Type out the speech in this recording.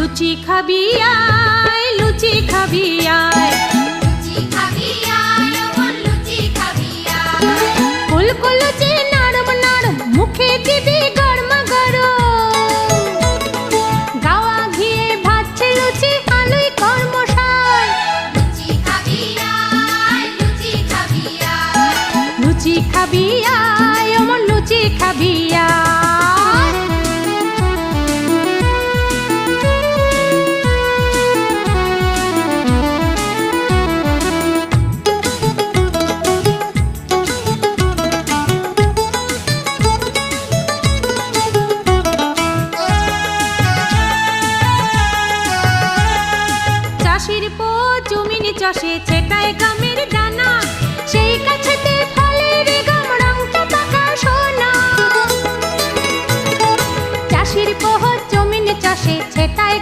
লুচি খাবি আয়, লুচি খাবি আয়, লুচি খাবি আয়, অমন লুচি খাবি আয়। ফুলকো লুচি নরম নরম, মুখে দিবি গরম গরম। গাওয়া ঘিয়ে ভাজছে লুচি, আলুই কর্মশায়। লুচি খাবি আয়, লুচি খাবি আয়। লুচি খাবি আয়, অমন লুচি খাবি আয়। চাষির পো জমিনে চাষে ছেটায় গামের দানা, সেই কাছেতে ফলের গাম রংটা পাকা সোনা। চাষির পো জমিনে চাষে ছেটায়